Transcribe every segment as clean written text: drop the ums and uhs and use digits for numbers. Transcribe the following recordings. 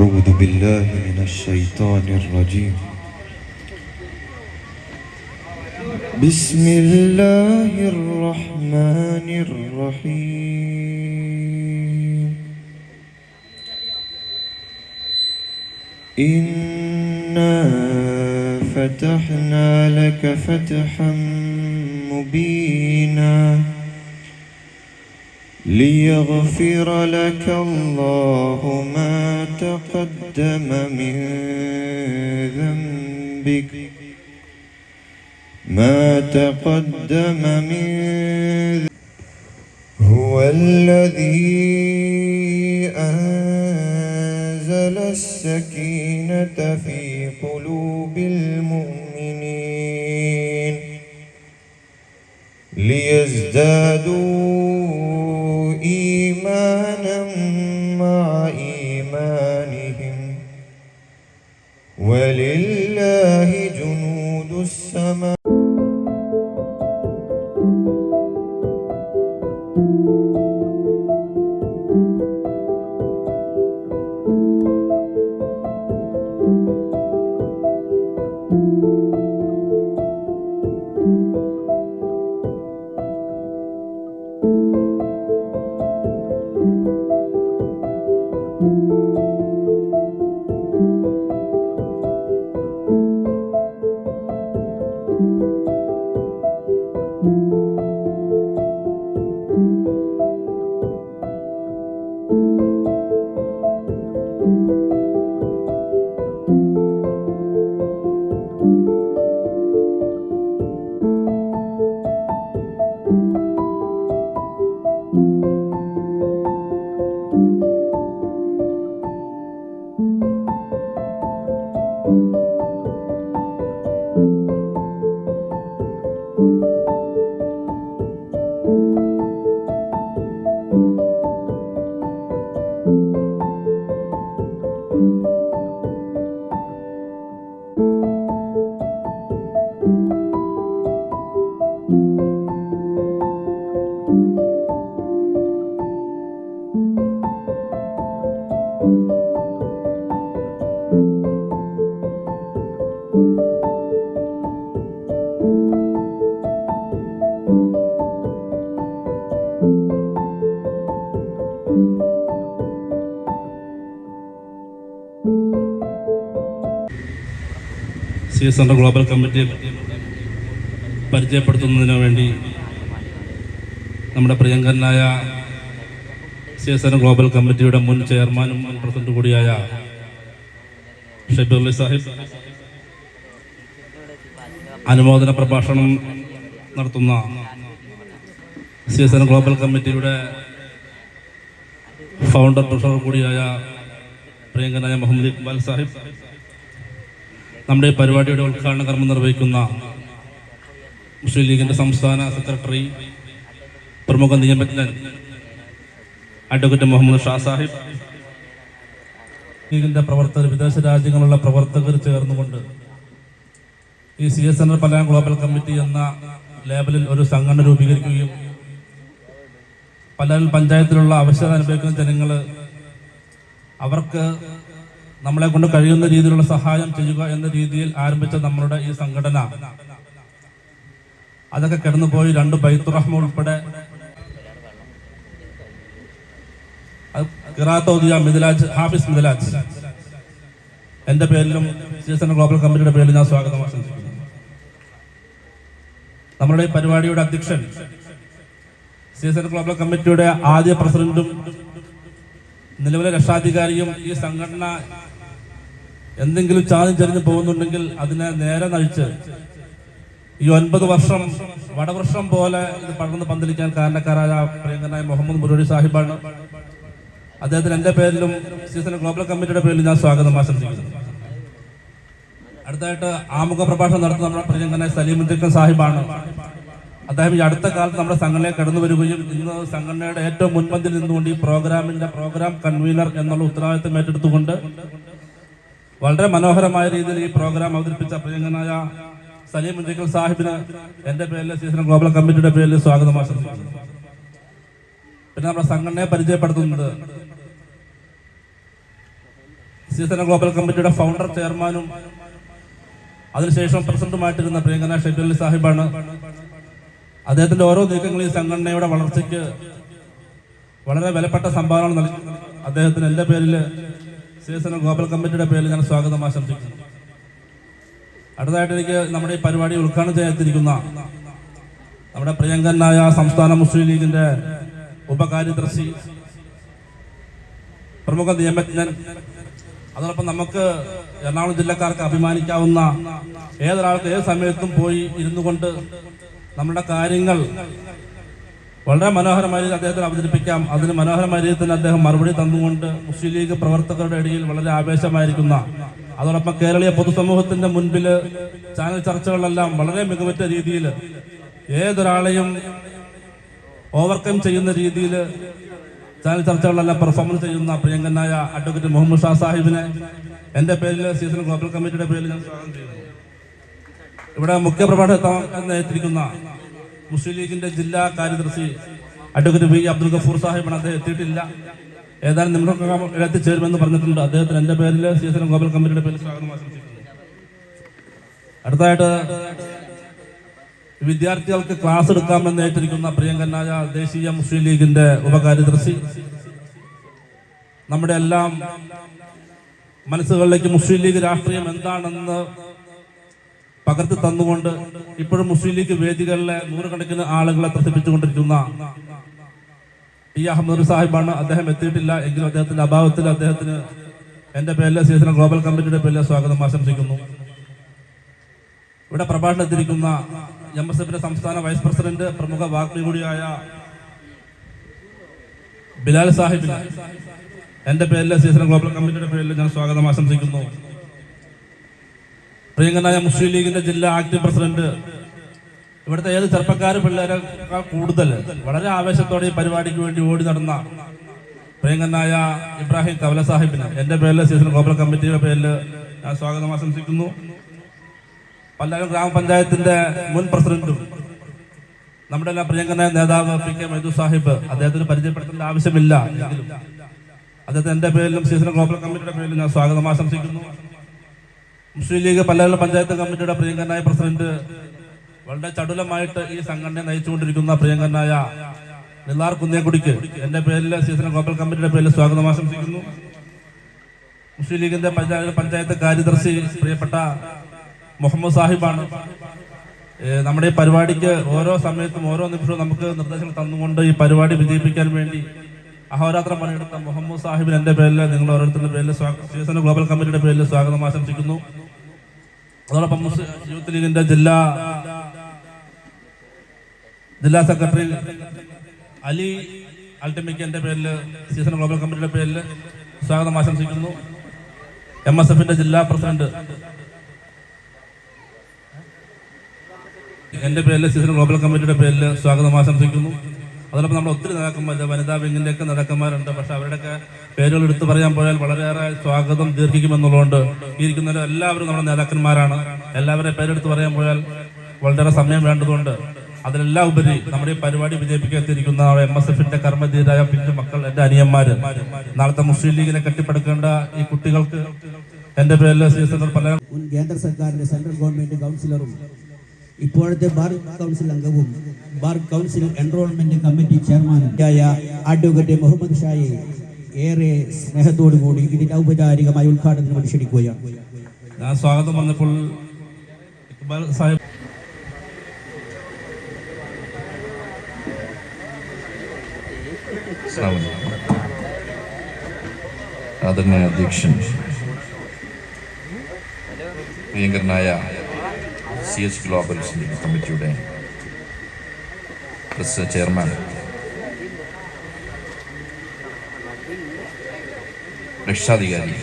أعوذ بالله من الشيطان الرجيم. بسم الله الرحمن الرحيم. إنا فتحنا لك فتحا مبينا ليغفر لك الله ما تقدم من ذنبك هو الذي أنزل السكينة في قلوب المؤمنين ليزدادوا إيمانا مع إيمانهم ولله جنود السماوات. CSR global കമ്മിറ്റിയെ പരിചയപ്പെടുത്തുന്നതിന് വേണ്ടി നമ്മുടെ പ്രിയങ്കരനായ CSR ഗ്ലോബൽ കമ്മിറ്റിയുടെ മുൻ ചെയർമാനും മുൻ പ്രസിഡന്റ് കൂടിയായ ഷബീർ അലി സാഹിബ് അനുമോദന പ്രഭാഷണം നടത്തുന്ന CSR ഗ്ലോബൽ കമ്മിറ്റിയുടെ ഫൗണ്ടർ ട്രഷറർ കൂടിയായ പ്രിയങ്കരനായ മുഹമ്മദ് ഇക്ബാൽ സാഹിബ്, നമ്മുടെ പരിപാടിയുടെ ഉദ്ഘാടന കർമ്മം നിർവഹിക്കുന്ന മുസ്ലിം ലീഗിൻ്റെ സംസ്ഥാന സെക്രട്ടറി പ്രമുഖ നിയമജ്ഞൻ അഡ്വക്കേറ്റ് മുഹമ്മദ് ഷാ സാഹിബ്, ലീഗിൻ്റെ പ്രവർത്തകർ, വിദേശ രാജ്യങ്ങളിലുള്ള പ്രവർത്തകർ ചേർന്നുകൊണ്ട് ഈ CSR പലായം ഗ്ലോബൽ കമ്മിറ്റി എന്ന ലേബലിൽ ഒരു സംഘടന രൂപീകരിക്കുകയും പലായം പഞ്ചായത്തിലുള്ള അവശത അനുഭവിക്കുന്ന ജനങ്ങൾ അവർക്ക് നമ്മളെ കൊണ്ട് കഴിയുന്ന രീതിയിലുള്ള സഹായം ചെയ്യുക എന്ന രീതിയിൽ ആരംഭിച്ച നമ്മളുടെ ഈ സംഘടന അതൊക്കെ കടന്നുപോയി 2 ബൈത്തുർ റഹ്മ ഉൾപ്പെടെ മിദ്ലാജ് ഹാഫിസ് മിദ്ലാജ് എൻ്റെ പേരിലും CSR ഗ്ലോബൽ കമ്മിറ്റിയുടെ പേരിൽ ഞാൻ സ്വാഗതം ആശംസിക്കുന്നു. നമ്മുടെ ഈ പരിപാടിയുടെ അധ്യക്ഷൻ CSR ഗ്ലോബൽ കമ്മിറ്റിയുടെ ആദ്യ പ്രസിഡന്റും നിലവിലെ രക്ഷാധികാരിയും ഈ സംഘടന എന്തെങ്കിലും ചാഞ്ഞു ചരിഞ്ഞു പോകുന്നുണ്ടെങ്കിൽ അതിനെ നേരെ നയിച്ച് ഈ 9 വർഷം വടവൃക്ഷം പോലെ ഇത് പടർന്ന് പന്തലിക്കാൻ കാരണക്കാരായ പ്രിയങ്കരനായ മുഹമ്മദ് മുരളി സാഹിബാണ്. അദ്ദേഹത്തിന് എൻ്റെ പേരിലും CSR ഗ്ലോബൽ കമ്മിറ്റിയുടെ പേരിലും ഞാൻ സ്വാഗതം ആശംസിക്കുന്നു. അടുത്തായിട്ട് ആമുഖ പ്രഭാഷണം നടത്തുന്ന നമ്മുടെ പ്രിയങ്കരനായ സലീം സാഹിബാണ്. അദ്ദേഹം ഈ അടുത്ത കാലത്ത് നമ്മുടെ സംഘടനയെ കടന്നു വരികയും ഇന്ന് സംഘടനയുടെ ഏറ്റവും മുൻപന്തിൽ നിന്നുകൊണ്ട് ഈ പ്രോഗ്രാമിന്റെ പ്രോഗ്രാം കൺവീനർ എന്നുള്ള ഉത്തരവാദിത്തം ഏറ്റെടുത്തുകൊണ്ട് വളരെ മനോഹരമായ രീതിയിൽ ഈ പ്രോഗ്രാം അവതരിപ്പിച്ച പ്രിയങ്കരനായ സലീം മുഞ്ചക്കൽ സാഹിബിന് എൻ്റെ പേരിൽ CSR ഗ്ലോബൽ കമ്മിറ്റിയുടെ പേരിൽ സ്വാഗതം ആശംസിക്കുന്നു. പിന്നെ നമ്മുടെ സംഘടനയെ പരിചയപ്പെടുത്തുന്നത് സീസണൽ ഗ്ലോബൽ കമ്മിറ്റിയുടെ ഫൗണ്ടർ ചെയർമാനും അതിനുശേഷം പ്രസിഡന്റുമായിട്ടിരുന്ന പ്രിയങ്കര ഷെയ്ഖ് അലി സാഹിബാണ്. അദ്ദേഹത്തിന്റെ ഓരോ നീക്കങ്ങളും ഈ സംഘടനയുടെ വളർച്ചയ്ക്ക് വളരെ വിലപ്പെട്ട സംഭാവന നൽകി. അദ്ദേഹത്തിന് എൻ്റെ പേരിൽ സീസണൽ ഗ്ലോബൽ കമ്മിറ്റിയുടെ പേരിൽ ഞാൻ സ്വാഗതം ആശംസിക്കുന്നു. അടുത്തതായിട്ട് എനിക്ക് നമ്മുടെ ഈ പരിപാടി ഉദ്ഘാടനം ചെയ്തിരിക്കുന്ന നമ്മുടെ പ്രിയങ്കരനായ സംസ്ഥാന മുസ്ലിം ലീഗിന്റെ ഉപകാര്യദർശി, പ്രമുഖ നിയമജ്ഞൻ, അതോടൊപ്പം നമുക്ക് എറണാകുളം ജില്ലക്കാർക്ക് അഭിമാനിക്കാവുന്ന ഏതൊരാൾക്ക് ഏത് സമയത്തും പോയി ഇരുന്നു കൊണ്ട് നമ്മുടെ കാര്യങ്ങൾ വളരെ മനോഹരമായ രീതിയിൽ അദ്ദേഹത്തിന് അവതരിപ്പിക്കാം. അതിന് മനോഹരമായ രീതിയിൽ തന്നെ അദ്ദേഹം മറുപടി തന്നുകൊണ്ട് മുസ്ലിം ലീഗ് പ്രവർത്തകരുടെ ഇടയിൽ വളരെ ആവേശമായിരിക്കുന്ന, അതോടൊപ്പം കേരളീയ പൊതുസമൂഹത്തിന്റെ മുൻപിൽ ചാനൽ ചർച്ചകളിലെല്ലാം വളരെ മികവുറ്റ രീതിയിൽ ഏതൊരാളെയും ഓവർകം ചെയ്യുന്ന രീതിയിൽ ചാനൽ ചർച്ചകളിലെല്ലാം പെർഫോമൻസ് ചെയ്യുന്ന പ്രിയങ്കനായ അഡ്വക്കേറ്റ് മുഹമ്മദ് ഷാ സാഹിബിനെ എൻ്റെ പേരിൽ സീസണൽ ഗ്ലോബൽ കമ്മിറ്റിയുടെ പേരിൽ ഞാൻ സ്വാഗതം ചെയ്യുന്നു. ഇവിടെ മുഖ്യ പ്രഭാഷണം എത്തിയിരിക്കുന്ന മുസ്ലിം ലീഗിന്റെ ജില്ലാ കാര്യദർശി അഡ്വക്കേറ്റ് വി അബ്ദുൽ ഗഫൂർ സാഹിബാണ്. അദ്ദേഹം എത്തിയിട്ടില്ല. ഏതാനും നിമിഷങ്ങൾ എത്തിച്ചേരുമെന്ന് പറഞ്ഞിട്ടുണ്ട്. അദ്ദേഹത്തിന് എൻ്റെ പേരിൽ സീസണൽ ഗ്ലോബൽ കമ്മിറ്റിയുടെ പേരിൽ സ്വാഗതം ആശംസിക്കുന്നു. അടുത്തതായിട്ട് വിദ്യാർത്ഥികൾക്ക് ക്ലാസ് എടുക്കാമെന്ന് ഏറ്റിരിക്കുന്ന പ്രിയങ്കരനായ ദേശീയ മുസ്ലിം ലീഗിന്റെ ഉപകാര്യദർശി, നമ്മുടെ എല്ലാം മനസ്സുകളിലേക്ക് മുസ്ലിം ലീഗ് രാഷ്ട്രീയം എന്താണെന്ന് പകർത്തി തന്നുകൊണ്ട് ഇപ്പോഴും മുസ്ലിം ലീഗ് വേദികളിലെ നൂറുകണക്കിന് ആളുകളെ ത്രസിപ്പിച്ചുകൊണ്ടിരിക്കുന്ന ടി അഹമ്മദ് സാഹിബാണ്. അദ്ദേഹം എത്തിയിട്ടില്ല. എങ്കിലും അദ്ദേഹത്തിന്റെ അഭാവത്തിൽ അദ്ദേഹത്തിന് എൻ്റെ പേരിൽ സീസണൽ ഗ്ലോബൽ കമ്മിറ്റിയുടെ പേരിൽ സ്വാഗതം ആശംസിക്കുന്നു. ഇവിടെ പ്രഭാഷണം എത്തിയിരിക്കുന്ന MSFന്റെ സംസ്ഥാന വൈസ് പ്രസിഡന്റ്, പ്രമുഖ വാഗ്മി കൂടിയായ ബിലാൽ സാഹിബിന് എൻ്റെ പേരിൽ സീസണൽ ഗ്ലോബൽ കമ്മിറ്റിയുടെ പേരിൽ ഞാൻ സ്വാഗതം ആശംസിക്കുന്നു. പ്രിയങ്കരനായ മുസ്ലിം ലീഗിന്റെ ജില്ലാ ആക്ടിംഗ് പ്രസിഡന്റ്, ഇവിടുത്തെ ഏത് ചെറുപ്പക്കാർ പിള്ളേരെക്കാൾ കൂടുതൽ വളരെ ആവേശത്തോടെ ഈ പരിപാടിക്ക് വേണ്ടി ഓടി നടന്ന പ്രിയങ്കരനായ ഇബ്രാഹിം കവല സാഹിബിന് എൻ്റെ പേരിൽ സീസണൽ ഗ്ലോബൽ കമ്മിറ്റിയുടെ പേരിൽ ഞാൻ സ്വാഗതം ആശംസിക്കുന്നു. പല്ലാരം ഗ്രാമപഞ്ചായത്തിന്റെ മുൻ പ്രസിഡന്റും നമ്മുടെ എല്ലാം പ്രിയങ്കരനായ നേതാവ് PK മൈദു സാഹിബ്, അദ്ദേഹത്തിന് പരിചയപ്പെടുത്തേണ്ട ആവശ്യമില്ല, എങ്കിലും അദ്ദേഹത്തിന് എൻ്റെ പേരിലും സീസണൽ ഗ്ലോബൽ കമ്മിറ്റിയുടെ പേരിലും ഞാൻ സ്വാഗതം ആശംസിക്കുന്നു. മുസ്ലിം ലീഗ് പല്ലാരം പഞ്ചായത്ത് കമ്മിറ്റിയുടെ പ്രിയങ്കരനായ പ്രസിഡന്റ്, വളരെ ചടുലമായിട്ട് ഈ സംഘടനയെ നയിച്ചുകൊണ്ടിരിക്കുന്ന പ്രിയങ്കരനായ നിലാർ കുന്നേക്കുടിക്ക് എൻ്റെ പേരിൽ സീസണൽ ഗ്ലോബൽ കമ്മിറ്റിയുടെ പേരിൽ സ്വാഗതം ആശംസിക്കുന്നു. മുസ്ലിം ലീഗിന്റെ പഞ്ചായത്ത് കാര്യദർശി പ്രിയപ്പെട്ട മുഹമ്മദ് സാഹിബാണ്. നമ്മുടെ ഈ പരിപാടിക്ക് ഓരോ സമയത്തും ഓരോ നിമിഷവും നമുക്ക് നിർദ്ദേശങ്ങൾ തന്നുകൊണ്ട് ഈ പരിപാടി വിജയിപ്പിക്കാൻ വേണ്ടി അഹോരാത്രം പണിയെടുത്ത മുഹമ്മദ് സാഹിബിന് എൻ്റെ പേരിൽ, നിങ്ങൾ ഓരോരുത്തരുടെ പേരിൽ സീസണൽ ഗ്ലോബൽ കമ്മിറ്റിയുടെ പേരിൽ സ്വാഗതം ആശംസിക്കുന്നു. അതോടൊപ്പം യൂത്ത് ലീഗിന്റെ ജില്ലാ സെക്രട്ടറി അലി അൾട്ടിമിക്ക് എൻ്റെ പേരിൽ സീസണൽ ഗ്ലോബൽ കമ്മിറ്റിയുടെ പേരിൽ സ്വാഗതം ആശംസിക്കുന്നു. MSFന്റെ ജില്ലാ പ്രസിഡന്റ് എൻ്റെ പേരിൽ സീസണൽ ഗ്ലോബൽ കമ്മിറ്റിയുടെ പേരിൽ സ്വാഗതം ആശംസിക്കുന്നു. അതോടൊപ്പം നമ്മൾ ഒത്തിരി നേതാക്കന്മാർ, വനിതാ വിങ്ങിൻ്റെയൊക്കെ നേതാക്കന്മാരുണ്ട്. പക്ഷെ അവരുടെയൊക്കെ പേരുകൾ എടുത്തു പറയാൻ പോയാൽ വളരെയേറെ സ്വാഗതം ദീർഘിക്കുമെന്നുള്ളതുകൊണ്ട് ഈ ഇരിക്കുന്നവർ എല്ലാവരും നമ്മുടെ നേതാക്കന്മാരാണ്. എല്ലാവരുടെയും പേരെടുത്ത് പറയാൻ പോയാൽ വളരെയേറെ സമയം വേണ്ടതുകൊണ്ട് അതിലെല്ലാം ഉപരി നമ്മുടെ ഈ പരിപാടി വിജയിപ്പിക്കാത്തിരിക്കുന്ന MSFന്റെ കർമ്മധീരായ പിഞ്ചു മക്കൾ, എൻ്റെ അനിയന്മാര്, നാളത്തെ മുസ്ലിം ലീഗിനെ കെട്ടിപ്പടുക്കേണ്ട ഈ കുട്ടികൾക്ക് എൻ്റെ പേരിൽ സീസണൽ പല മുൻ കേന്ദ്ര സർക്കാരിന്റെ സെൻട്രൽ ഗവൺമെന്റ് കൗൺസിലറും ഇപ്പോഴത്തെ ബാർ കൗൺസിൽ അംഗവും ബാർ കൗൺസിൽ എൻറോൾമെന്റ് കമ്മിറ്റി ചെയർമാനായ അഡ്വക്കേറ്റ് മുഹമ്മദ് ഷായെ ഏറെ സ്നേഹത്തോടുകൂടി ഇതിന്റെ ഔപചാരികമായ ഉദ്ഘാടനത്തിന് വേണ്ടി ക്ഷണിക്കുകയാണ്. ഞാൻ സ്വാഗതം പറഞ്ഞപ്പോൾ ഇക്ബാൽ സാഹിബ് ആദരണീയ അധ്യക്ഷൻ, പ്രിയങ്കരനായ CS ഗ്ലോബൽ കമ്മിറ്റിയുടെ പ്രസ് ചെയർമാൻ, രക്ഷാധികാരി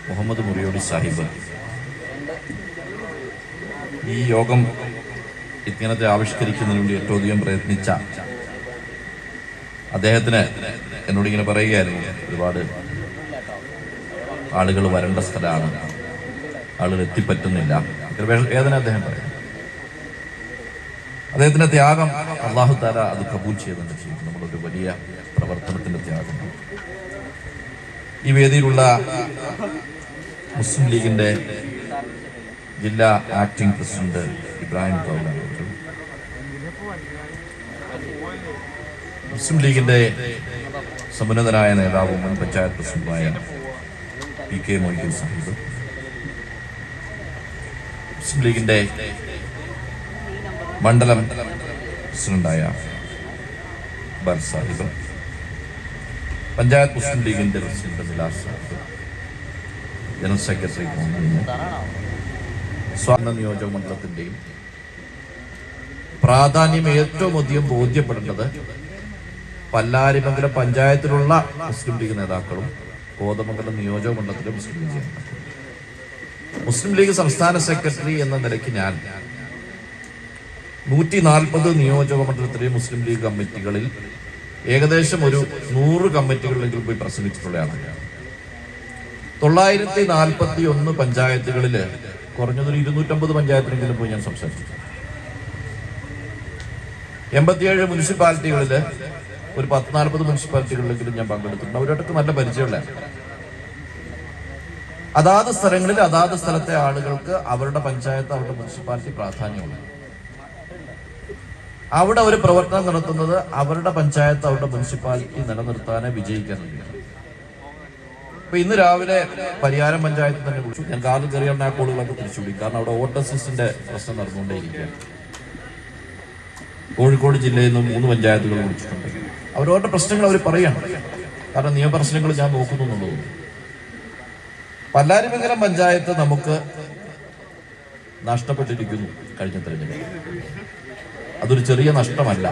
മുഹമ്മദ് മുറിയോടി സാഹിബ്, ഈ യോഗം ഇങ്ങനത്തെ ആവിഷ്കരിക്കുന്നതിന് വേണ്ടി ഏറ്റവും അധികം പ്രയത്നിച്ച അദ്ദേഹത്തിന് എന്നോട് ഇങ്ങനെ പറയുകയായിരുന്നു, ഒരുപാട് ആളുകൾ വരേണ്ട സ്ഥലമാണ്, ആളുകൾ എത്തിപ്പറ്റുന്നില്ല, വേദന അദ്ദേഹം പറയും. അദ്ദേഹത്തിന്റെ ത്യാഗം അല്ലാഹു തആല അത് കബൂൽ ചെയ്തുകൊണ്ട് ചെയ്യും. നമ്മളൊരു വലിയ പ്രവർത്തനത്തിന്റെ ത്യാഗം. ഈ വേദിയിലുള്ള മുസ്ലിം ലീഗിന്റെ ജില്ലാ ആക്ടിംഗ് പ്രസിഡന്റ് ഇബ്രാഹിം കൗല, മുസ്ലിം ലീഗിന്റെ സമുന്നതനായ നേതാവും മുൻ പഞ്ചായത്ത് പ്രസിഡന്റുമായ PK മൊയ്തീൻ സാഹിബ്, മുസ്ലിം ലീഗിന്റെ മണ്ഡലം പ്രസിഡന്റായ ബർ സാഹിബ്, പഞ്ചായത്ത് മുസ്ലിം ലീഗിന്റെ പ്രസിഡന്റ് മിലാർ സാഹിബ്, ജനറൽ സെക്രട്ടറി സ്വാഗത നിയോജക മണ്ഡലത്തിന്റെയും പ്രാധാന്യം ഏറ്റവും അധികം ബോധ്യപ്പെടേണ്ടത് പല്ലാരിമംഗലം പഞ്ചായത്തിലുള്ള മുസ്ലിം ലീഗ് നേതാക്കളും കോതമംഗലം നിയോജക മണ്ഡലത്തിലെ മുസ്ലിം ലീഗ് നേതാക്കളും. മുസ്ലിം ലീഗ് സംസ്ഥാന സെക്രട്ടറി എന്ന നിലയ്ക്ക് ഞാൻ 140 നിയോജക മണ്ഡലത്തിലെ മുസ്ലിം ലീഗ് കമ്മിറ്റികളിൽ ഏകദേശം ഒരു 100 കമ്മിറ്റികളിലെങ്കിലും പോയി പ്രസംഗിച്ചിട്ടുള്ളതാണ്. 941 പഞ്ചായത്തുകളിൽ കുറഞ്ഞതൊരു 250 പഞ്ചായത്തിലെങ്കിലും പോയി ഞാൻ സംസാരിച്ചു. 87 മുനിസിപ്പാലിറ്റികളിൽ ഒരു 10-40 മുനിസിപ്പാലിറ്റികളിലെങ്കിലും ഞാൻ പങ്കെടുത്തിട്ടുണ്ട്. അവരോടൊക്കെ നല്ല പരിചയമുള്ള അതാത് സ്ഥലങ്ങളിൽ അതാത് സ്ഥലത്തെ ആളുകൾക്ക് അവരുടെ പഞ്ചായത്ത് അവരുടെ മുനിസിപ്പാലിറ്റി പ്രാധാന്യമുണ്ട്. അവിടെ ഒരു പ്രവർത്തനം നടത്തുന്നത് അവരുടെ പഞ്ചായത്ത് അവരുടെ മുനിസിപ്പാലിറ്റി നിലനിർത്താനേ വിജയിക്കാൻ വേണ്ടിയാണ്. അപ്പൊ ഇന്ന് രാവിലെ പരിയാരം പഞ്ചായത്തിൽ തന്നെ വിളിച്ചു. ഞാൻ കാറിൽ കയറിയാണ് ആ കോളുകളൊക്കെ തിരിച്ചു വിളിക്കും. കാരണം അവിടെ വോട്ട് അസിസ്റ്റിന്റെ പ്രശ്നം നടന്നുകൊണ്ടേയിരിക്കുകയാണ്. കോഴിക്കോട് ജില്ലയിൽ നിന്ന് 3 പഞ്ചായത്തുകൾ വിളിച്ചിട്ടുണ്ട്. അവരവരുടെ പ്രശ്നങ്ങൾ അവർ പറയണം. കാരണം നിയമപ്രശ്നങ്ങൾ ഞാൻ നോക്കുന്നു എന്നുള്ളത്. പല്ലാരിമംഗലം പഞ്ചായത്ത് നമുക്ക് നഷ്ടപ്പെട്ടിരിക്കുന്നു കഴിഞ്ഞ തെരഞ്ഞെടുപ്പ്. അതൊരു ചെറിയ നഷ്ടമല്ല.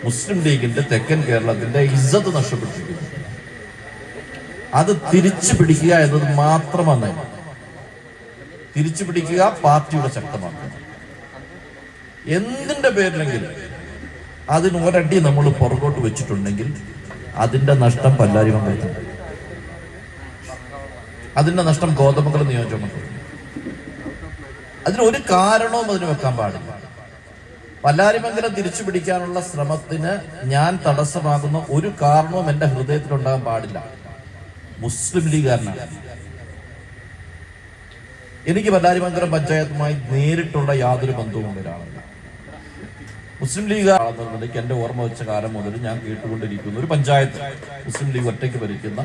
മുസ്ലിം ലീഗിന്റെ തെക്കൻ കേരളത്തിന്റെ ഇസ്സത്ത് നഷ്ടപ്പെട്ടിരിക്കുന്നു. അത് തിരിച്ചു പിടിക്കുക എന്നത് മാത്രമാണ്. തിരിച്ചു പിടിക്കുക, പാർട്ടിയുടെ ശക്തമാക്കുക. എന്തിന്റെ പേരിലെങ്കിലും അതിന് ഒരടി നമ്മൾ പുറകോട്ട് വെച്ചിട്ടുണ്ടെങ്കിൽ അതിന്റെ നഷ്ടം പല്ലാരിമംഗലത്തിന്, അതിന്റെ നഷ്ടം കോതമംഗലം നിയോജകമണ്ഡലം. അതിനൊരു കാരണവും അതിന് വെക്കാൻ പാടില്ല. പല്ലാരിമംഗലം തിരിച്ചു പിടിക്കാനുള്ള ശ്രമത്തിന് ഞാൻ തടസ്സമാകുന്ന ഒരു കാരണവും എന്റെ ഹൃദയത്തിലുണ്ടാകാൻ പാടില്ല. മുസ്ലിം ലീഗുകാരനാണ്. എനിക്ക് പല്ലാരിമംഗലം പഞ്ചായത്തുമായി നേരിട്ടുള്ള യാതൊരു ബന്ധവും ഒരാളല്ല. മുസ്ലിം ലീഗ് ആണെന്നുണ്ടെങ്കിൽ എന്റെ ഓർമ്മ വെച്ച കാലം മുതൽ ഞാൻ കേട്ടുകൊണ്ടിരിക്കുന്ന ഒരു പഞ്ചായത്ത് മുസ്ലിം ലീഗ് ഒറ്റയ്ക്ക് ഭരിക്കുന്ന,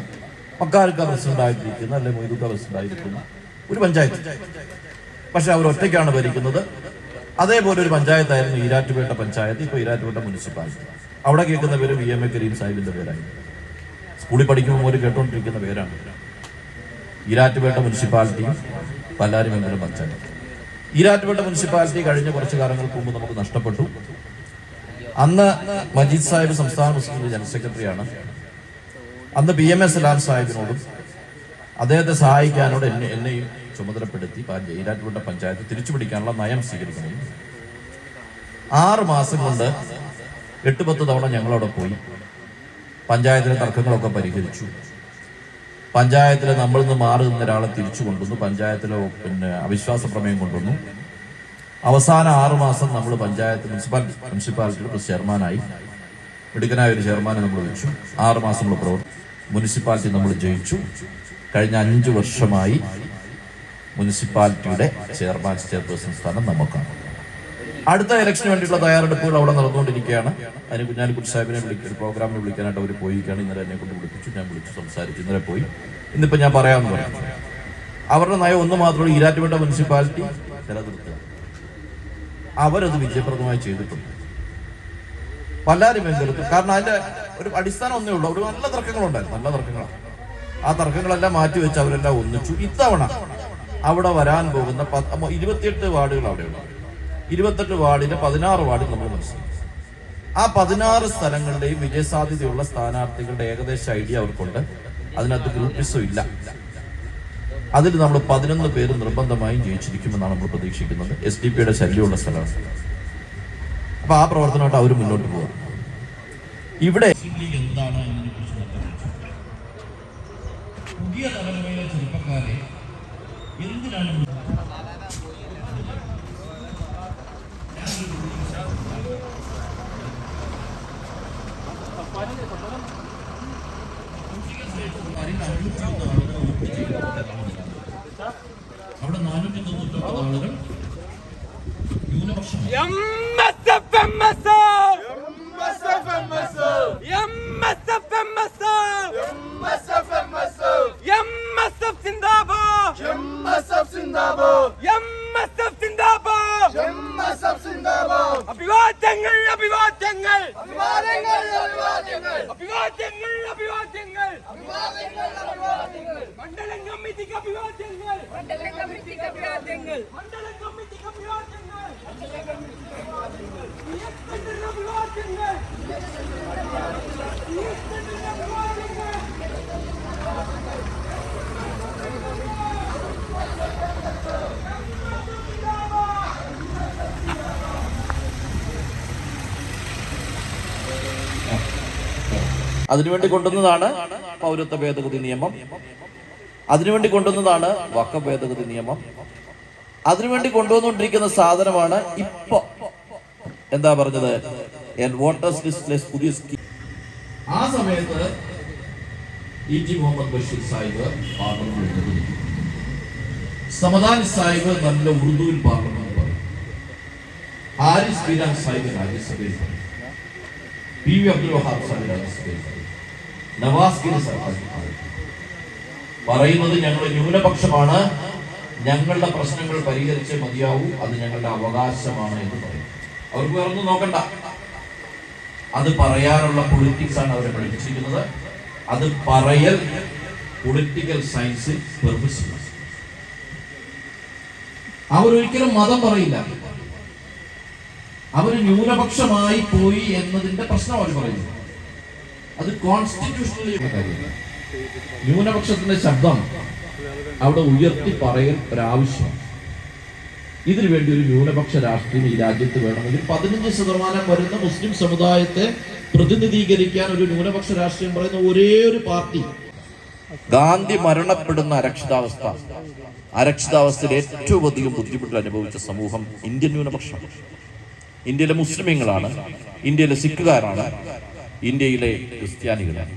മക്കാർക്ക പ്രസിഡന്റായിട്ടിരിക്കുന്ന, അല്ലെ മൊയ്തുക്ക പ്രസിഡന്റായിരിക്കുന്ന ഒരു പഞ്ചായത്ത്. പക്ഷെ അവർ ഒറ്റയ്ക്കാണ് ഭരിക്കുന്നത്. അതേപോലെ ഒരു പഞ്ചായത്തായിരുന്നു ഈരാറ്റുപേട്ട പഞ്ചായത്ത്. ഇപ്പൊ ഈരാറ്റുപേട്ട മുനിസിപ്പാലിറ്റി. അവിടെ കേൾക്കുന്ന പേര് VMA കരീം സാഹിബിന്റെ പേരായി. സ്കൂളിൽ പഠിക്കുമ്പോൾ ഒരു കേട്ടുകൊണ്ടിരിക്കുന്ന പേരാണ്. ഈരാറ്റുപേട്ട മുനിസിപ്പാലിറ്റിയും പല്ലാരിമംഗലം പഞ്ചായത്ത്. ഈരാറ്റുപേട്ട മുനിസിപ്പാലിറ്റി കഴിഞ്ഞ കുറച്ചു കാലങ്ങൾക്ക് മുമ്പ് നമുക്ക് നഷ്ടപ്പെട്ടു. അന്ന് മജീദ് സാഹിബ് സംസ്ഥാന മുസ്ലിം ലീഗ് ജനറൽ സെക്രട്ടറിയാണ്. അന്ന് PMA സലാം സാഹിബിനോടും അദ്ദേഹത്തെ സഹായിക്കാനോട് എന്നെയും ചുമതലപ്പെടുത്തി ഈരാറ്റുപേട്ട പഞ്ചായത്ത് തിരിച്ചു പിടിക്കാനുള്ള നയം സ്വീകരിക്കണം. 6 മാസം കൊണ്ട് 8-10 തവണ ഞങ്ങളവിടെ പോയി പഞ്ചായത്തിലെ തർക്കങ്ങളൊക്കെ പരിഹരിച്ചു. പഞ്ചായത്തിലെ നമ്മളിൽ നിന്ന് മാറി നിന്ന ഒരാളെ തിരിച്ചു കൊണ്ടുവന്നു. പഞ്ചായത്തിലെ അവിശ്വാസ പ്രമേയം കൊണ്ടുവന്നു. അവസാന 6 മാസം നമ്മൾ പഞ്ചായത്ത് മുനിസിപ്പാലിറ്റിയുടെ ചെയർമാനായി, മിടുക്കനായ ഒരു ചെയർമാനെ നമ്മൾ വെച്ചു. 6 മാസം നമ്മൾ പ്രവർത്തിച്ചു. മുനിസിപ്പാലിറ്റി നമ്മൾ ജയിച്ചു. കഴിഞ്ഞ 5 വർഷമായി മുനിസിപ്പാലിറ്റിയുടെ ചെയർപേഴ്സൺ സ്ഥാനം നമുക്കാണ്. അടുത്ത ഇലക്ഷന് വേണ്ടിയുള്ള തയ്യാറെടുപ്പുകൾ അവിടെ നടന്നുകൊണ്ടിരിക്കുകയാണ്. അതിന് കുഞ്ഞാലിക്കുട്ടി സാഹിബിനെ പ്രോഗ്രാമിന് വിളിക്കാനായിട്ട് അവർ പോയിരിക്കുകയാണ്. ഇന്നലെ എന്നെ കൊണ്ട് വിളിപ്പിച്ചു. ഞാൻ വിളിച്ച് സംസാരിച്ചു. ഇന്നലെ പോയി. ഇന്നിപ്പോ ഞാൻ പറയാമെന്ന് പറഞ്ഞു. അവരുടെ നയം ഒന്ന് മാത്രമേ ഈരാറ്റുപേട്ട മുനിസിപ്പാലിറ്റി നിലനിർത്തുക. അവരത് വിജയപ്രദമായി ചെയ്തിട്ടുണ്ട്. പല്ലാരിമംഗലത്ത് കാരണം അതിന്റെ ഒരു അടിസ്ഥാനം ഒന്നേ ഉള്ളൂ. ഒരു നല്ല തർക്കങ്ങളുണ്ടായിരുന്നു. നല്ല തർക്കങ്ങളാണ്. ആ തർക്കങ്ങളെല്ലാം മാറ്റിവെച്ച് അവരെല്ലാം ഒന്നിച്ചു. ഇത്തവണ അവിടെ വരാൻ പോകുന്ന 28 വാർഡുകൾ അവിടെയുണ്ട്. 28 വാർഡിലെ 16 വാർഡിൽ നമ്മൾ മനസ്സിലാക്കി. ആ 16 സ്ഥലങ്ങളുടെയും വിജയസാധ്യതയുള്ള സ്ഥാനാർത്ഥികളുടെ ഏകദേശ ഐഡിയ അവർക്കുണ്ട്. അതിനകത്ത് ഗ്രൂപ്പിസം ഇല്ല. അതിൽ നമ്മൾ 11 പേര് നിർബന്ധമായും ജയിച്ചിരിക്കുമെന്നാണ് നമ്മൾ പ്രതീക്ഷിക്കുന്നത്. SDP-യുടെ ശല്യമുള്ള സ്ഥലമാണ്. അപ്പൊ ആ പ്രവർത്തനമായിട്ട് അവർ മുന്നോട്ട് പോകും. ഇവിടെ എന്താണ് പുതിയ തലമുറയിലെ ചെറുപ്പക്കാരെ എന്തിനാണ് അവിടെ 499 ആളുകൾ ന്യൂനപക്ഷമാണ്. അഭിവാദ്യങ്ങൾ അഭിവാദ്യങ്ങൾ അഭിവാദ്യങ്ങൾ അഭിവാദ്യങ്ങൾ അഭിവാദ്യങ്ങൾ അഭിവാദ്യങ്ങൾ അഭിവാദ്യങ്ങൾ മണ്ഡലം കമ്മിറ്റിക്ക് അഭിവാദ്യങ്ങൾ മണ്ഡലം കമ്മിറ്റിക്ക് അഭിവാദ്യങ്ങൾ മണ്ഡലം കമ്മിറ്റിക്ക് അഭിവാദ്യങ്ങൾ അഭിവാദ്യങ്ങൾ അതിനുവേണ്ടി കൊണ്ടുവന്നതാണ് പൗരത്വ ഭേദഗതി നിയമം, അതിനുവേണ്ടി കൊണ്ടുവന്നതാണ് വഖഫ് ഭേദഗതി നിയമം, അതിനുവേണ്ടി കൊണ്ടുവന്നുകൊണ്ടിരിക്കുന്ന സാധനമാണ് ഇപ്പൊ എന്താ പറഞ്ഞത്, വോട്ടേഴ്സ് ലിസ്റ്റിലെ പുതിയ സ്കീം. ആ സമയത്ത് E.T. മുഹമ്മദ് ബഷീർ സാഹിബ് പാർലമെന്റ്, സമദാനി സാഹിബ് നല്ല ഉറുദുവിൽ പാർലമെന്റ് പറയും, ഹാരിസ് ബീരാൻ സാഹിബ് രാജ്യസഭയിൽ പറയും, PV അബ്ദുൽ വഹാബ് സാഹിബ് രാജ്യസഭയിൽ പറയും, നവാസ് ഗിരി സർക്കാർ പറയുന്നത് ഞങ്ങൾ ന്യൂനപക്ഷമാണ്, ഞങ്ങളുടെ പ്രശ്നങ്ങൾ പരിഹരിച്ച് മതിയാവൂ, അത് ഞങ്ങളുടെ അവകാശമാണ് എന്ന് പറയും. അവർക്ക് വേറൊന്നും നോക്കണ്ട, അത് പറയാനുള്ള പൊളിറ്റിക്സ് ആണ് അവരെ പഠിപ്പിച്ചിരിക്കുന്നത്. അത് പറയൽ പൊളിറ്റിക്കൽ സയൻസിൽ പെർമിഷൻ. അവരൊരിക്കലും മതം പറയില്ല, അവര് ന്യൂനപക്ഷമായി പോയി എന്നതിന്റെ പ്രശ്നം അവർ പറയുന്നു. അത് കോൺസ്റ്റിറ്റ്യൂഷണലി കാര്യമില്ല. ന്യൂനപക്ഷത്തിന്റെ ശബ്ദം അവിടെ ഉയർത്തി പറയൽ ഒരാവശ്യം. ഇതിനു വേണ്ടി ഒരു ന്യൂനപക്ഷ രാഷ്ട്രീയം ഈ രാജ്യത്ത് വേണമെങ്കിൽ 15% വരുന്ന മുസ്ലിം സമുദായത്തെ പ്രതിനിധീകരിക്കാൻ ഒരു ന്യൂനപക്ഷ രാഷ്ട്രീയം പറയുന്ന ഒരേ ഒരു പാർട്ടി. ഗാന്ധി മരണപ്പെടുന്ന അരക്ഷിതാവസ്ഥയിൽ ഏറ്റവും അധികം ബുദ്ധിമുട്ട് അനുഭവിച്ച സമൂഹം ഇന്ത്യൻ ന്യൂനപക്ഷം. ഇന്ത്യയിലെ മുസ്ലിമീങ്ങളാണ്, ഇന്ത്യയിലെ സിഖുകാരാണ്, ഇന്ത്യയിലെ ക്രിസ്ത്യാനികളാണ്.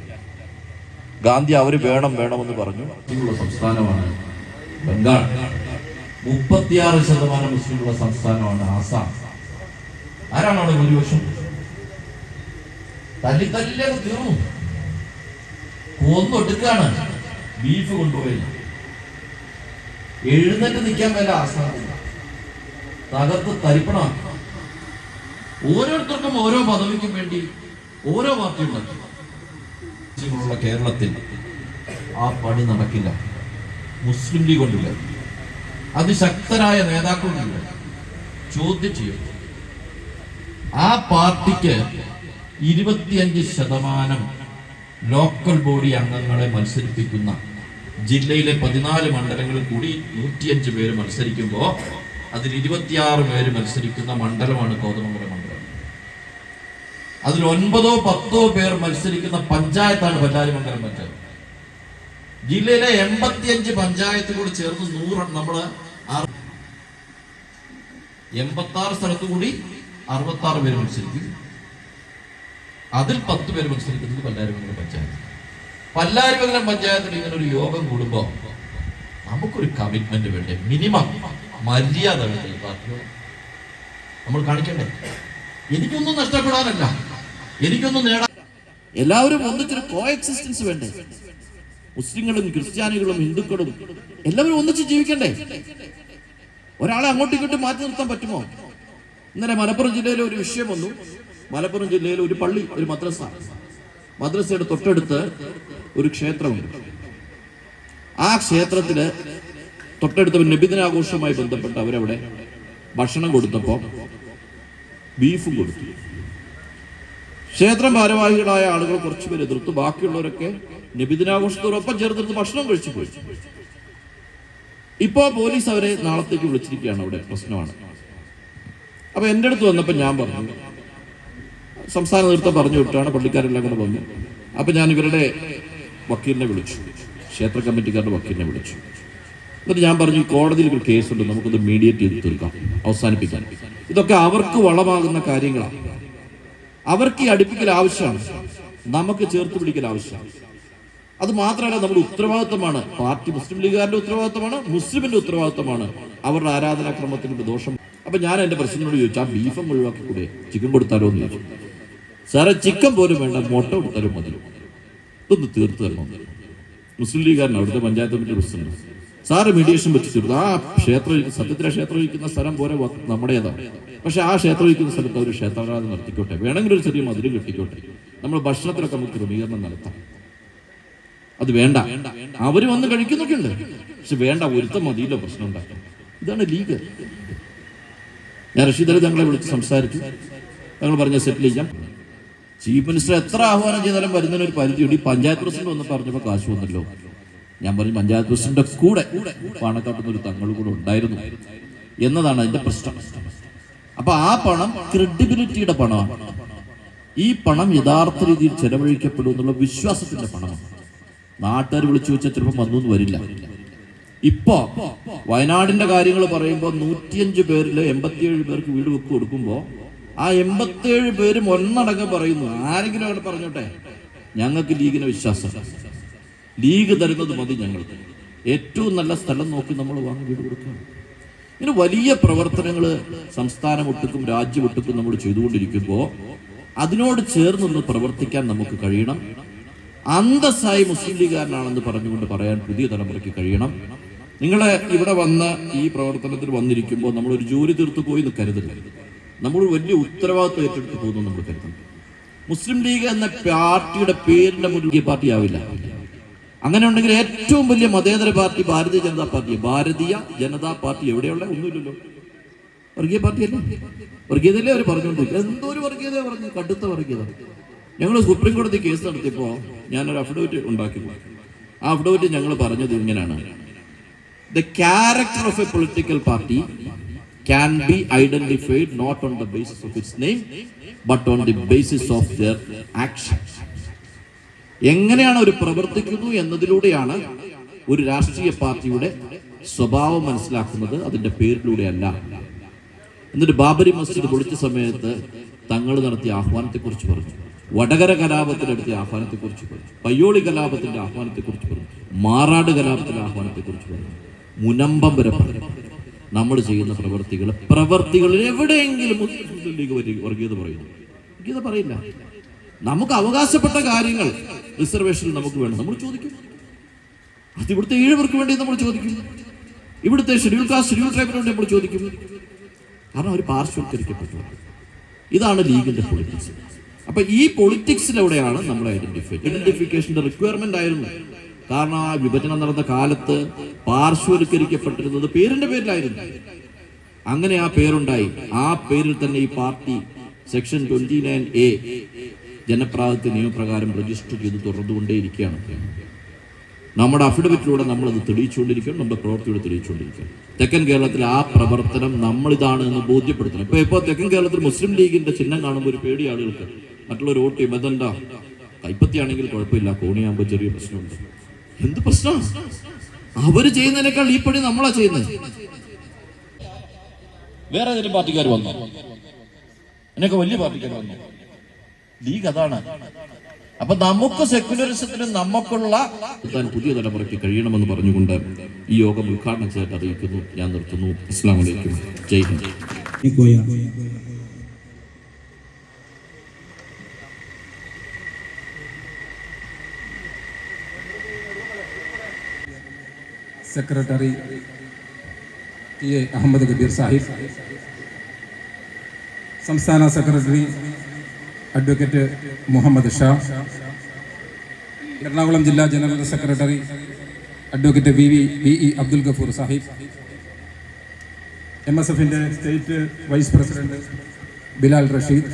ഗാന്ധി അവര് വേണമെന്ന് പറഞ്ഞു. മുസ്ലിമുള്ള സംസ്ഥാനമാണ് ബംഗാൾ, 36% മുസ്ലിമുള്ള സംസ്ഥാനമാണ് ആസാം. ആരാണ് അവിടെ ഭൂരിപക്ഷം? തല്ലിത്തല്ലേ തീർന്നു, കൊന്നൊടുക്കാണ്, ബീഫ് കൊണ്ടുപോയി. എഴുന്നേറ്റ് നിൽക്കാൻ മേല ആസാമിൽ, തകർത്ത് തരിപ്പണമാക്കി. ഓരോരുത്തർക്കും ഓരോ പദവിക്കും വേണ്ടി ഓരോ പാർട്ടി ഉണ്ടാക്കി. കേരളത്തിൽ ആ പണി നടക്കില്ല. മുസ്ലിം ലീഗ് കൊണ്ടില്ല, അതിശക്തരായ നേതാക്കളുണ്ട്, ചോദ്യം ചെയ്യും. ആ പാർട്ടിക്ക് 25% ലോക്കൽ ബോഡി അംഗങ്ങളെ മത്സരിപ്പിക്കുന്ന ജില്ലയിലെ 14 മണ്ഡലങ്ങളിൽ കൂടി 105 പേര് മത്സരിക്കുമ്പോൾ അതിൽ 26 പേര് മത്സരിക്കുന്ന മണ്ഡലമാണ് കോതമംഗലം മണ്ഡലം. അതിൽ 9-10 പേർ മത്സരിക്കുന്ന പഞ്ചായത്താണ് പല്ലാരിമംഗലം പഞ്ചായത്ത്. ജില്ലയിലെ 85 പഞ്ചായത്ത് കൂടി ചേർന്ന് 100 നമ്മള് 86 സ്ഥലത്തു കൂടി 66 പേര് മത്സരിക്കും. അതിൽ 10 പേര് മത്സരിക്കുന്നത് പല്ലാരിമംഗലം പഞ്ചായത്ത്. പല്ലാരിമംഗലം പഞ്ചായത്തിൽ ഇങ്ങനെ ഒരു യോഗം കൂടുമ്പോ നമുക്കൊരു കമ്മിറ്റ്മെന്റ് വേണ്ടേ, മിനിമം മര്യാദ വേണ്ടേ ഈ പാർട്ടിയോട് നമ്മൾ കാണിക്കണ്ടേ? എനിക്കൊന്നും നഷ്ടപ്പെടാനല്ല, എനിക്കൊന്നും നേടാൻ. എല്ലാവരും ഒന്നിച്ചൊരു കോ എക്സിസ്റ്റൻസ് വേണ്ടേ? മുസ്ലിങ്ങളും ക്രിസ്ത്യാനികളും ഹിന്ദുക്കളും എല്ലാവരും ഒന്നിച്ച് ജീവിക്കണ്ടേ? ഒരാളെ അങ്ങോട്ടും ഇങ്ങോട്ടും മാറ്റി നിർത്താൻ പറ്റുമോ? ഇന്നലെ മലപ്പുറം ജില്ലയിലെ ഒരു വിഷയം വന്നു. മലപ്പുറം ജില്ലയിൽ ഒരു പള്ളി, ഒരു മദ്രസയുടെ തൊട്ടടുത്ത് ഒരു ക്ഷേത്രമുണ്ട്. ആ ക്ഷേത്രത്തില് തൊട്ടടുത്ത നബിദിനാഘോഷവുമായി ബന്ധപ്പെട്ട് അവരവിടെ ഭക്ഷണം കൊടുത്തപ്പോൾ ബീഫും കൊടുത്തു. ക്ഷേത്രം ഭാരവാഹികളായ ആളുകൾ കുറച്ചുപേര് എതിർത്തു, ബാക്കിയുള്ളവരൊക്കെ നബിദിനാഘോഷത്തോടൊപ്പം ചേർന്നെടുത്ത് ഭക്ഷണം കഴിച്ചു പോയി. ഇപ്പോ പോലീസ് അവരെ നാളത്തേക്ക് വിളിച്ചിരിക്കുകയാണ്. അവിടെ പ്രശ്നമാണ്. അപ്പൊ എൻ്റെ അടുത്ത് വന്നപ്പോൾ ഞാൻ പറഞ്ഞു, സംസ്ഥാന നേതൃത്വം പറഞ്ഞു വിട്ടാണ്, പള്ളിക്കാരെല്ലാം കൂടെ വന്നു. അപ്പൊ ഞാൻ ഇവരുടെ വക്കീലിനെ വിളിച്ചു, ക്ഷേത്ര കമ്മിറ്റിക്കാരുടെ വക്കീലിനെ വിളിച്ചു. എന്നിട്ട് ഞാൻ പറഞ്ഞു, കോടതിയിൽ ഒരു കേസുണ്ട്, നമുക്കത് മീഡിയേറ്റ് ചെയ്ത് തീർക്കാം, അവസാനിപ്പിക്കാൻ. ഇതൊക്കെ അവർക്ക് വളമാകുന്ന കാര്യങ്ങളാണ്. അവർക്ക് ഈ അടുപ്പിക്കൽ ആവശ്യമാണ്, നമുക്ക് ചേർത്ത് പിടിക്കൽ ആവശ്യമാണ്. അത് മാത്രമല്ല നമ്മുടെ ഉത്തരവാദിത്തമാണ്, പാർട്ടി മുസ്ലിം ലീഗുകാരുടെ ഉത്തരവാദിത്തമാണ്, മുസ്ലിമിന്റെ ഉത്തരവാദിത്തമാണ് അവരുടെ ആരാധനാക്രമത്തിന്റെ ദോഷം. അപ്പൊ ഞാൻ എന്റെ പ്രസിഡന്റിനോട് ചോദിച്ചു, ആ ബീഫം ഒഴിവാക്കി കൂടെ, ചിക്കൻ കൊടുത്താലോ എന്ന് ചോദിച്ചു. സാറേ ചിക്കൻ പോലും വേണ്ട, മുട്ട കൊടുത്താലും മതി, ഇതൊന്ന് തീർത്ത് തരണം. മുസ്ലിം ലീഗുകാരൻ അവിടുത്തെ panchayat committee president sir mediation വെച്ച് തീർത്തു. ആ ക്ഷേത്രം, സത്യത്തിലെ ക്ഷേത്രം ഇരിക്കുന്ന സ്ഥലം പോലെ നമ്മുടേതാണ്, പക്ഷെ ആ ക്ഷേത്രം ഇരിക്കുന്ന സ്ഥലത്ത് ഒരു ക്ഷേത്രാരാധന നടത്തിക്കോട്ടെ, വേണമെങ്കിൽ ഒരു ചെറിയ മധുരം കെട്ടിക്കോട്ടെ, നമ്മൾ ഭക്ഷണത്തിലൊക്കെ നമുക്ക് ക്രമീകരണം നടത്താം. അത് വേണ്ട, അവര് വന്ന് കഴിക്കുന്നൊക്കെ ഉണ്ട്, പക്ഷെ വേണ്ട, ഒരുത്തം മതിയില്ലോ പ്രശ്നം ഉണ്ടാക്കാം. ഇതാണ് ലീഗ്. ഞാൻ റഷീദ് അലി തങ്ങളെ വിളിച്ച് സംസാരിച്ചു, ഞങ്ങൾ പറഞ്ഞ സെറ്റിൽ ചെയ്യാം. ചീഫ് മിനിസ്റ്റർ എത്ര ആഹ്വാനം ചെയ്താലും വരുന്നതിന് ഒരു പരിധിയുണ്ട്. ഈ പഞ്ചായത്ത് പ്രസിഡന്റ് ഒന്ന് പറഞ്ഞപ്പോൾ കാശ് വന്നല്ലോ. ഞാൻ പറഞ്ഞു, പഞ്ചായത്ത് പ്രസിഡന്റിന്റെ കൂടെ പാണക്കാട്ടുന്ന ഒരു തങ്ങൾ കൂടെ ഉണ്ടായിരുന്നു എന്നതാണ് അതിന്റെ പ്രശ്നം. അപ്പൊ ആ പണം ക്രെഡിബിലിറ്റിയുടെ പണമാണ്. ഈ പണം യഥാർത്ഥ രീതിയിൽ ചെലവഴിക്കപ്പെടും എന്നുള്ള വിശ്വാസത്തിന്റെ പണമാണ്. നാട്ടുകാർ വിളിച്ചു വെച്ചാൽ ചിലപ്പോൾ വന്നു വരില്ല. ഇപ്പോ വയനാടിന്റെ കാര്യങ്ങൾ പറയുമ്പോൾ 105 പേരിൽ 87 പേർക്ക് വീട് വെക്ക് കൊടുക്കുമ്പോൾ ആ 87 പേരും ഒന്നടങ്കം പറയുന്നു, ആരെങ്കിലും അവിടെ പറഞ്ഞോട്ടെ, ഞങ്ങൾക്ക് ലീഗിനെ വിശ്വാസം, ലീഗ് തരുന്നത് മതി, ഞങ്ങൾക്ക് ഏറ്റവും നല്ല സ്ഥലം നോക്കി നമ്മൾ വാങ്ങി വീട് കൊടുക്കുക. ഇങ്ങനെ വലിയ പ്രവർത്തനങ്ങൾ സംസ്ഥാനം ഒട്ടുക്കും രാജ്യം ഒട്ടുക്കും നമ്മൾ ചെയ്തുകൊണ്ടിരിക്കുമ്പോൾ അതിനോട് ചേർന്നൊന്ന് പ്രവർത്തിക്കാൻ നമുക്ക് കഴിയണം. അന്തസ്സായി മുസ്ലിം ലീഗുകാരനാണെന്ന് പറഞ്ഞുകൊണ്ട് പറയാൻ പുതിയ തലമുറയ്ക്ക് കഴിയണം. നിങ്ങളെ ഇവിടെ വന്ന് ഈ പ്രവർത്തനത്തിൽ വന്നിരിക്കുമ്പോൾ നമ്മളൊരു ജോലി തീർത്ത് പോയി എന്ന് കരുതരുത്. നമ്മൾ വലിയ ഉത്തരവാദിത്വം ഏറ്റെടുത്ത് പോകുന്നു നമ്മൾ കരുതുന്നു. മുസ്ലിം ലീഗ് എന്ന പാർട്ടിയുടെ പേരിന്റെ മുൻകൈ പാർട്ടി ആവില്ല. അങ്ങനെ ഉണ്ടെങ്കിൽ ഏറ്റവും വലിയ മതേതര party Bharatiya Janata party. Bharatiya Janata party എവിടെയുള്ള ഒന്നുമില്ലല്ലോ, വർഗീയ പാർട്ടിയല്ലേ? വർഗീയതയല്ലേ അവർ പറഞ്ഞുകൊണ്ടിരിക്കും. എന്തോ ഒരു വർഗീയത പറഞ്ഞു, കടുത്ത വർഗീയത. ഞങ്ങൾ സുപ്രീം കോടതി കേസ് നടത്തിയപ്പോൾ ഞാനൊരു അഫിഡവിറ്റ് ഉണ്ടാക്കി. ആ അഫിഡവിറ്റ് ഞങ്ങൾ പറഞ്ഞത് ഇങ്ങനെയാണ്: the character of A political party can be identified not on the basis of its name but on the basis of their actions. എങ്ങനെയാണ് ഒരു പ്രവർത്തിക്കുന്നു എന്നതിലൂടെയാണ് ഒരു രാഷ്ട്രീയ പാർട്ടിയുടെ സ്വഭാവം മനസ്സിലാക്കുന്നത്, അതിന്റെ പേരിലൂടെയല്ല. എന്നിട്ട് ബാബരി മസ്ജിദ് പൊളിച്ച സമയത്ത് തങ്ങൾ നടത്തിയ ആഹ്വാനത്തെക്കുറിച്ച് പറഞ്ഞു, വടകര കലാപത്തിൽ നടത്തിയ ആഹ്വാനത്തെക്കുറിച്ച് പറഞ്ഞു, പയ്യോളി കലാപത്തിന്റെ ആഹ്വാനത്തെക്കുറിച്ച് പറഞ്ഞു, മാറാട് കലാപത്തിന്റെ ആഹ്വാനത്തെക്കുറിച്ച് പറഞ്ഞു, മുനമ്പം വരെ പറഞ്ഞു. നമ്മൾ ചെയ്യുന്ന പ്രവർത്തികളിൽ എവിടെയെങ്കിലും മുസ്ലിം ലീഗ് വർഗീയത പറയുന്നു? വർഗീയത പറയില്ല. നമുക്ക് അവകാശപ്പെട്ട കാര്യങ്ങൾ റിസർവേഷൻ നമുക്ക് വേണം, നമ്മൾ ചോദിക്കും. അത് ഇവിടുത്തെ 7 പേർക്ക് വേണ്ടി നമ്മൾ ചോദിക്കും, ഇവിടുത്തെ ഷെഡ്യൂൾ കാസ്റ്റ് ഷെഡ്യൂൾ ട്രൈബിന് വേണ്ടി നമ്മൾ ചോദിക്കും. കാരണം അവർ പാർശ്വവൽക്കരിക്കപ്പെട്ടു. ഇതാണ് ലീഗിന്റെ പൊളിറ്റിക്സ്. അപ്പൊ ഈ പൊളിറ്റിക്സിലൂടെയാണ് നമ്മൾ ഐഡന്റിഫിക്കേഷന്റെ റിക്വയർമെന്റ് ആയിരുന്നു. കാരണം ആ വിഭജനം നടന്ന കാലത്ത് പാർശ്വവൽക്കരിക്കപ്പെട്ടിരുന്നത് പേരിന്റെ പേരിലായിരുന്നു. അങ്ങനെ ആ പേരുണ്ടായി. ആ പേരിൽ തന്നെ ഈ പാർട്ടി സെക്ഷൻ 29A ജനപ്രാതിനിധ്യ നിയമപ്രകാരം രജിസ്റ്റർ ചെയ്ത് തുറന്നുകൊണ്ടേയിരിക്കുകയാണ്. നമ്മുടെ അഫിഡവിറ്റിലൂടെ നമ്മളത് തെളിയിച്ചുകൊണ്ടിരിക്കണം, നമ്മുടെ പ്രവൃത്തിയോടെ തെളിയിച്ചുകൊണ്ടിരിക്കണം. തെക്കൻ കേരളത്തിൽ ആ പ്രവർത്തനം നമ്മളിതാണ് എന്ന് ബോധ്യപ്പെടുത്തണം. ഇപ്പോൾ തെക്കൻ കേരളത്തിൽ മുസ്ലിം ലീഗിന്റെ ചിഹ്നം കാണുമ്പോൾ ഒരു പേടി ആളുകൾക്ക്, മറ്റുള്ളവർ വോട്ട് ചെയ്യും, അതെന്താ കൈപ്പത്തിയാണെങ്കിൽ കുഴപ്പമില്ല, കോണിയാകുമ്പോൾ ചെറിയ പ്രശ്നമുണ്ട്. എന്ത് പ്രശ്നം? അവര് ചെയ്യുന്നതിനേക്കാൾ ഈ പണി നമ്മളാ ചെയ്യുന്നത്. വേറെ ഏതെങ്കിലും പാർട്ടിക്കാർ വന്നോ? എന്നൊക്കെ വലിയ പാർട്ടിക്കാർ വന്നോ? ലീഗ് അതാണ്. അപ്പൊ നമുക്ക് സെക്യുലറിസത്തിന് നമുക്കുള്ള പുതിയ തലമുറയ്ക്ക് കഴിയണമെന്ന് പറഞ്ഞുകൊണ്ട് ഈ യോഗം ഉദ്ഘാടനം ചെയ്തിട്ട് അറിയിക്കുന്നു. ഞാൻ നിർത്തുന്നു. അസ്സലാമു അലൈക്കും. ജയ് ഹിന്ദ്. Secretary T A. അഹമ്മദ് കബീർ സാഹിബ്, സംസ്ഥാന സെക്രട്ടറി അഡ്വക്കേറ്റ് മുഹമ്മദ് ഷാ, എറണാകുളം ജില്ലാ general secretary advocate V E. Abdul Gafoor Sahib, MSFന്റെ state vice president Bilal Rasheed,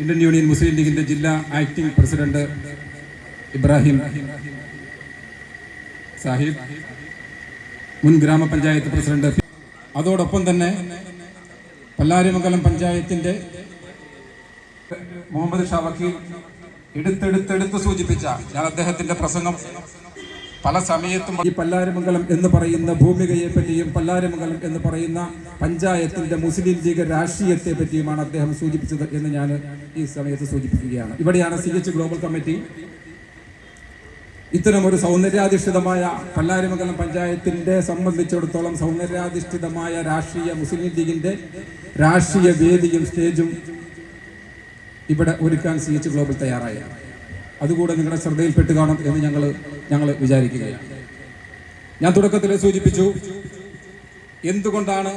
Indian union Muslim ലീഗിന്റെ ജില്ലാ ആക്ടിംഗ് പ്രസിഡന്റ് ഇബ്രാഹിം സാഹിബ്, മുൻ ഗ്രാമപഞ്ചായത്ത് പ്രസിഡന്റ്, അതോടൊപ്പം തന്നെ പല്ലാരിമംഗലം പഞ്ചായത്തിന്റെ മുഹമ്മദ് ഷാ വക്കീൽ എടുത്തെടുത്ത് സൂചിപ്പിച്ച, ഞാൻ അദ്ദേഹത്തിന്റെ പ്രസംഗം പല സമയത്തും ഈ പല്ലാരിമംഗലം എന്ന് പറയുന്ന ഭൂമികയെ പറ്റിയും പല്ലാരിമംഗലം എന്ന് പറയുന്ന പഞ്ചായത്തിന്റെ മുസ്ലിം ലീഗ് രാഷ്ട്രീയത്തെ പറ്റിയുമാണ് അദ്ദേഹം സൂചിപ്പിച്ചത് എന്ന് ഞാൻ ഈ സമയത്ത് സൂചിപ്പിക്കുകയാണ്. ഇവിടെയാണ് CH ഗ്ലോബൽ കമ്മിറ്റി ഇത്തരമൊരു സൗന്ദര്യാധിഷ്ഠിതമായ പല്ലാരിമംഗലം പഞ്ചായത്തിന്റെ സംബന്ധിച്ചിടത്തോളം സൗന്ദര്യാധിഷ്ഠിതമായ രാഷ്ട്രീയ മുസ്ലിം ലീഗിന്റെ രാഷ്ട്രീയ വേദിയും സ്റ്റേജും ഇവിടെ ഒരുക്കാൻ CH ഗ്ലോബൽ തയ്യാറായ അതുകൂടെ നിങ്ങളുടെ ശ്രദ്ധയിൽപ്പെട്ട് കാണും എന്ന് ഞങ്ങൾ വിചാരിക്കുകയാണ്. ഞാൻ തുടക്കത്തിൽ സൂചിപ്പിച്ചു എന്തുകൊണ്ടാണ്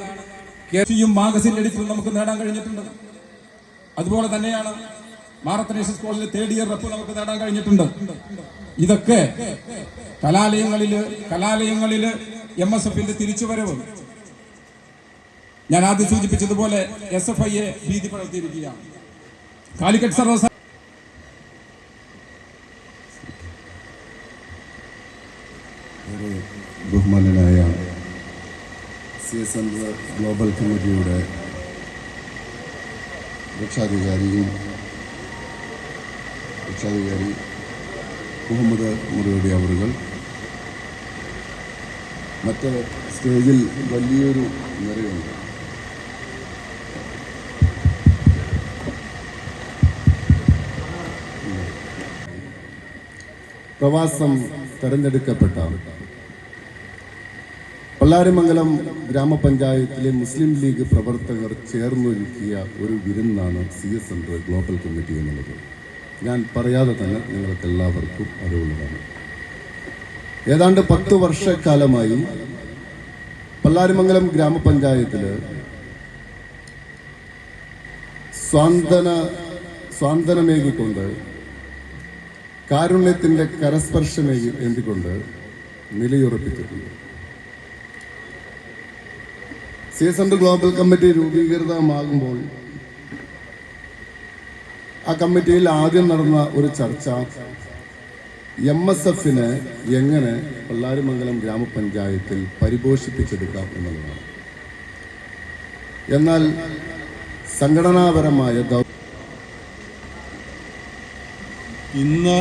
കേസിയും മാഗസിൻ എഡിറ്ററും നമുക്ക് നേടാൻ കഴിഞ്ഞിട്ടുണ്ട്. അതുപോലെ തന്നെയാണ് മാറത്തനേഷ്യസ് കോളേജിലെ 3rd ഇയർ റെപ്പ് നമുക്ക് നേടാൻ കഴിഞ്ഞിട്ടുണ്ട്. ഇതൊക്കെ കലാലയങ്ങളില് MSFന്റെ തിരിച്ചുവരവ് ഞാൻ ആദ്യം സൂചിപ്പിച്ചതുപോലെ SFIയെ ഭീതി പടർത്തിയിരിക്കുകയാണ്. കാലിക്കറ്റ് സർവകലാശാല ബഹുമാനനായ CS ഗ്ലോബൽ കമ്മിറ്റിയുടെ രക്ഷാധികാരി മുഹമ്മദ് മുറിയോടി അവറുകൾ, മറ്റ് സ്റ്റേജിൽ വലിയൊരു നിറയുണ്ട്. പ്രവാസം തെരഞ്ഞെടുക്കപ്പെട്ട പല്ലാരിമംഗലം ഗ്രാമപഞ്ചായത്തിലെ മുസ്ലിം ലീഗ് പ്രവർത്തകർ ചേർന്നൊരുക്കിയ ഒരു വിരുന്നാണ് CS ഗ്ലോബൽ കമ്മിറ്റി എന്നുള്ളത്. ഞാൻ പറയാതെ തന്നെ നിങ്ങൾക്ക് എല്ലാവർക്കും അറിവുള്ളതാണ്. ഏതാണ്ട് 10 വർഷക്കാലമായി പല്ലാരിമംഗലം ഗ്രാമപഞ്ചായത്തിൽ സ്വാന്തനമേകിക്കൊണ്ട് കാരുണ്യത്തിൻ്റെ കരസ്പർശമേന്തിക്കൊണ്ട് നിലയുറപ്പിച്ചിട്ടുണ്ട്. CS ഗ്ലോബൽ കമ്മിറ്റി രൂപീകൃതമാകുമ്പോൾ ആ കമ്മിറ്റിയിൽ ആദ്യം നടന്ന ഒരു ചർച്ച MSFനെ എങ്ങനെ പല്ലാരിമംഗലം ഗ്രാമപഞ്ചായത്തിൽ പരിപോഷിപ്പിച്ചെടുക്കാം എന്നുള്ളതാണ്. എന്നാൽ സംഘടനാപരമായ ഇന്ന്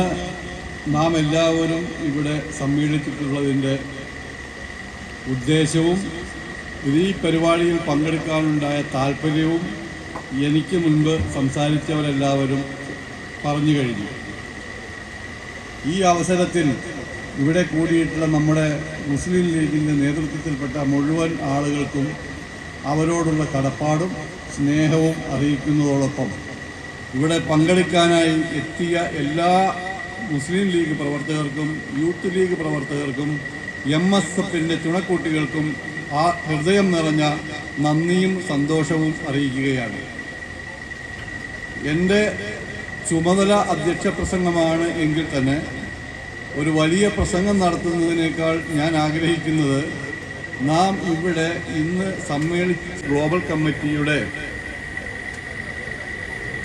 നാം എല്ലാവരും ഇവിടെ സമ്മേളിച്ചിട്ടുള്ളതിൻ്റെ ഉദ്ദേശവും ഈ പരിപാടിയിൽ പങ്കെടുക്കാനുണ്ടായ താല്പര്യവും എനിക്ക് മുൻപ് സംസാരിച്ചവരെല്ലാവരും പറഞ്ഞു കഴിഞ്ഞു. ഈ അവസരത്തിൽ ഇവിടെ കൂടിയിട്ടുള്ള നമ്മുടെ മുസ്ലിം ലീഗിൻ്റെ നേതൃത്വത്തിൽപ്പെട്ട മുഴുവൻ ആളുകൾക്കും അവരോടുള്ള കടപ്പാടും സ്നേഹവും അറിയിക്കുന്നതോടൊപ്പം ഇവിടെ പങ്കെടുക്കാനായി എത്തിയ എല്ലാ മുസ്ലിം ലീഗ് പ്രവർത്തകർക്കും യൂത്ത് ലീഗ് പ്രവർത്തകർക്കും MSFന്റെ ചുണക്കുട്ടികൾക്കും ആ ഹൃദയം നിറഞ്ഞ നന്ദിയും സന്തോഷവും അറിയിക്കുകയാണ്. എൻ്റെ ചുമതല അധ്യക്ഷ പ്രസംഗമാണ് എങ്കിൽ തന്നെ ഒരു വലിയ പ്രസംഗം നടത്തുന്നതിനേക്കാൾ ഞാൻ ആഗ്രഹിക്കുന്നത് നാം ഇവിടെ ഇന്ന് സമ്മേളിച്ച ഗ്ലോബൽ കമ്മിറ്റിയുടെ